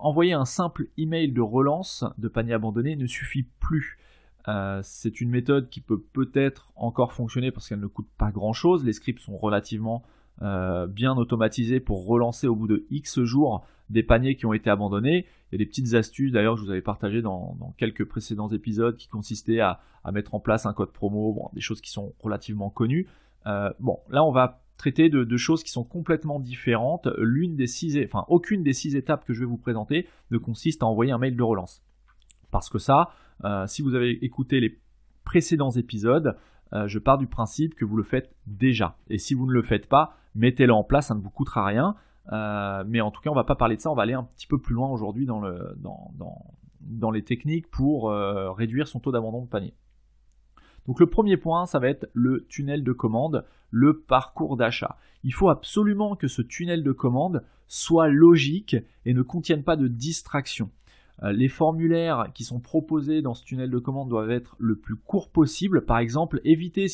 envoyer un simple email de relance de panier abandonné ne suffit plus. C'est une méthode qui peut peut-être encore fonctionner parce qu'elle ne coûte pas grand-chose. Les scripts sont relativement bien automatisés pour relancer au bout de X jours des paniers qui ont été abandonnés. Il y a des petites astuces d'ailleurs que je vous avais partagées dans quelques précédents épisodes qui consistaient à mettre en place un code promo, des choses qui sont relativement connues. Là on va traiter de choses qui sont complètement différentes. Aucune des 6 étapes que je vais vous présenter ne consiste à envoyer un mail de relance. Parce que ça, si vous avez écouté les précédents épisodes, je pars du principe que vous le faites déjà. Et si vous ne le faites pas, mettez-le en place, ça ne vous coûtera rien. Mais en tout cas, on ne va pas parler de ça, on va aller un petit peu plus loin aujourd'hui dans les techniques pour réduire son taux d'abandon de panier. Donc le premier point, ça va être le tunnel de commande, le parcours d'achat. Il faut absolument que ce tunnel de commande soit logique et ne contienne pas de distraction. Les formulaires qui sont proposés dans ce tunnel de commande doivent être le plus court possible. Par exemple, évitez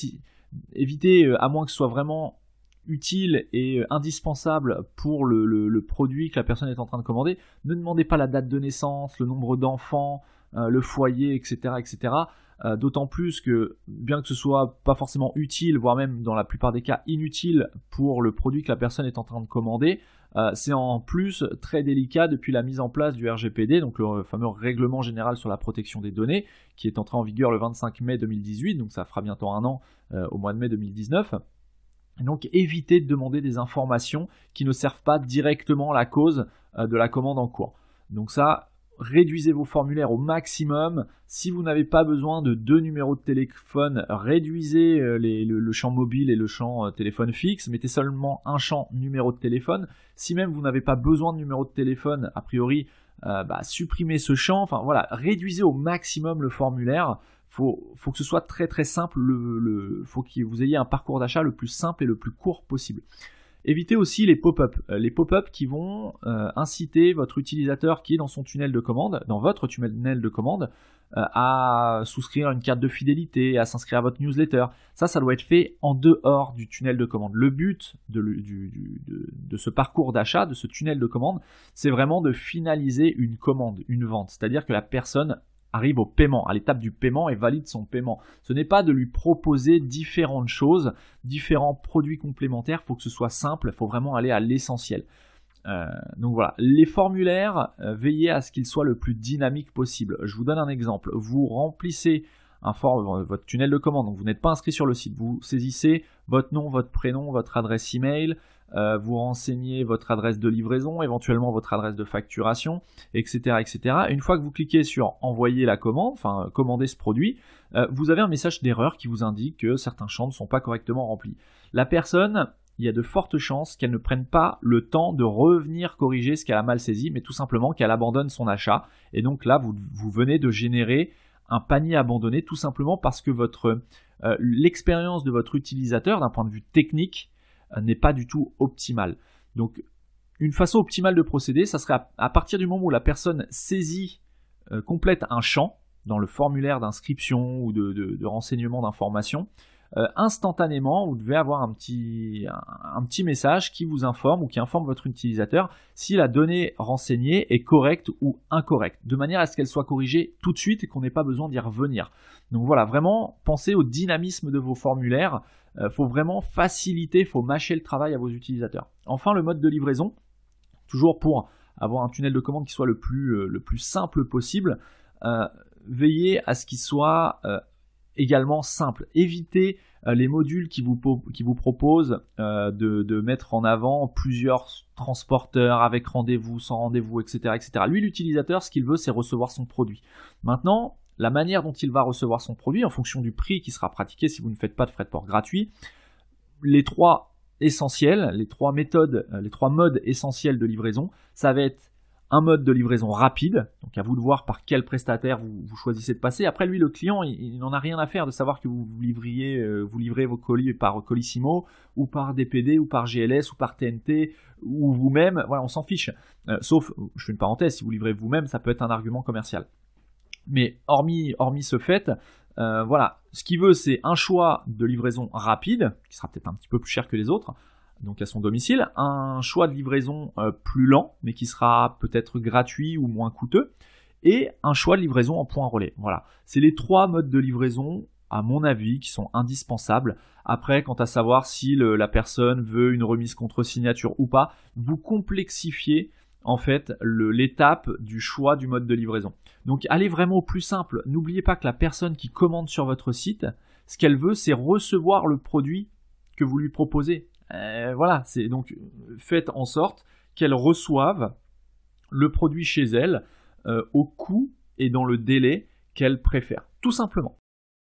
à moins que ce soit vraiment utile et indispensable pour le produit que la personne est en train de commander, ne demandez pas la date de naissance, le nombre d'enfants, le foyer, etc., etc. D'autant plus que, bien que ce soit pas forcément utile, voire même dans la plupart des cas inutile pour le produit que la personne est en train de commander, c'est en plus très délicat depuis la mise en place du RGPD, donc le fameux règlement général sur la protection des données, qui est entré en vigueur le 25 mai 2018, donc ça fera bientôt un an au mois de mai 2019. Et donc évitez de demander des informations qui ne servent pas directement la cause de la commande en cours. Donc ça, réduisez vos formulaires au maximum. Si vous n'avez pas besoin de 2 numéros de téléphone, réduisez le champ mobile et le champ téléphone fixe. Mettez seulement un champ numéro de téléphone. Si même vous n'avez pas besoin de numéro de téléphone, a priori, supprimez ce champ. Enfin voilà, réduisez au maximum le formulaire. Faut que ce soit très très simple. Faut que vous ayez un parcours d'achat le plus simple et le plus court possible. Évitez aussi les pop-up. Les pop-up qui vont inciter votre utilisateur qui est dans son tunnel de commande, dans votre tunnel de commande, à souscrire une carte de fidélité, à s'inscrire à votre newsletter. Ça doit être fait en dehors du tunnel de commande. Le but de ce parcours d'achat, de ce tunnel de commande, c'est vraiment de finaliser une commande, une vente. C'est-à-dire que la personne arrive au paiement, à l'étape du paiement et valide son paiement. Ce n'est pas de lui proposer différentes choses, différents produits complémentaires, il faut que ce soit simple, il faut vraiment aller à l'essentiel. Donc voilà, les formulaires, veillez à ce qu'ils soient le plus dynamiques possible. Je vous donne un exemple, vous remplissez votre tunnel de commande, donc vous n'êtes pas inscrit sur le site, vous saisissez votre nom, votre prénom, votre adresse email, vous renseignez votre adresse de livraison, éventuellement votre adresse de facturation, etc., etc. Une fois que vous cliquez sur envoyer la commande, enfin commander ce produit, vous avez un message d'erreur qui vous indique que certains champs ne sont pas correctement remplis. La personne, il y a de fortes chances qu'elle ne prenne pas le temps de revenir corriger ce qu'elle a mal saisi, mais tout simplement qu'elle abandonne son achat. Et donc là, vous venez de générer un panier abandonné tout simplement parce que l'expérience de votre utilisateur d'un point de vue technique n'est pas du tout optimale. Donc une façon optimale de procéder, ça serait à partir du moment où la personne complète un champ dans le formulaire d'inscription ou de renseignement d'information, instantanément, vous devez avoir un petit message qui vous informe ou qui informe votre utilisateur si la donnée renseignée est correcte ou incorrecte, de manière à ce qu'elle soit corrigée tout de suite et qu'on n'ait pas besoin d'y revenir. Donc voilà, vraiment, pensez au dynamisme de vos formulaires, faut vraiment faciliter, faut mâcher le travail à vos utilisateurs. Enfin, le mode de livraison, toujours pour avoir un tunnel de commande qui soit le plus simple possible, veillez à ce qu'il soit également simple. Évitez les modules qui vous proposent de mettre en avant plusieurs transporteurs avec rendez-vous, sans rendez-vous, etc., etc. Lui, l'utilisateur, ce qu'il veut, c'est recevoir son produit. Maintenant, la manière dont il va recevoir son produit, en fonction du prix qui sera pratiqué si vous ne faites pas de frais de port gratuits, les trois modes essentiels de livraison, ça va être un mode de livraison rapide, donc à vous de voir par quel prestataire vous choisissez de passer. Après, lui, le client, il n'en a rien à faire de savoir que vous livrez vos colis par Colissimo, ou par DPD, ou par GLS, ou par TNT, ou vous-même. Voilà, on s'en fiche. Sauf, je fais une parenthèse, si vous livrez vous-même, ça peut être un argument commercial. Mais hormis ce fait, voilà, ce qu'il veut, c'est un choix de livraison rapide, qui sera peut-être un petit peu plus cher que les autres, donc à son domicile, un choix de livraison plus lent, mais qui sera peut-être gratuit ou moins coûteux, et un choix de livraison en point relais. Voilà, c'est les 3 modes de livraison, à mon avis, qui sont indispensables. Après, quant à savoir si la personne veut une remise contre signature ou pas, vous complexifiez en fait l'étape du choix du mode de livraison. Donc allez vraiment au plus simple. N'oubliez pas que la personne qui commande sur votre site, ce qu'elle veut, c'est recevoir le produit que vous lui proposez. Voilà, donc faites en sorte qu'elle reçoive le produit chez elle au coût et dans le délai qu'elle préfère, tout simplement.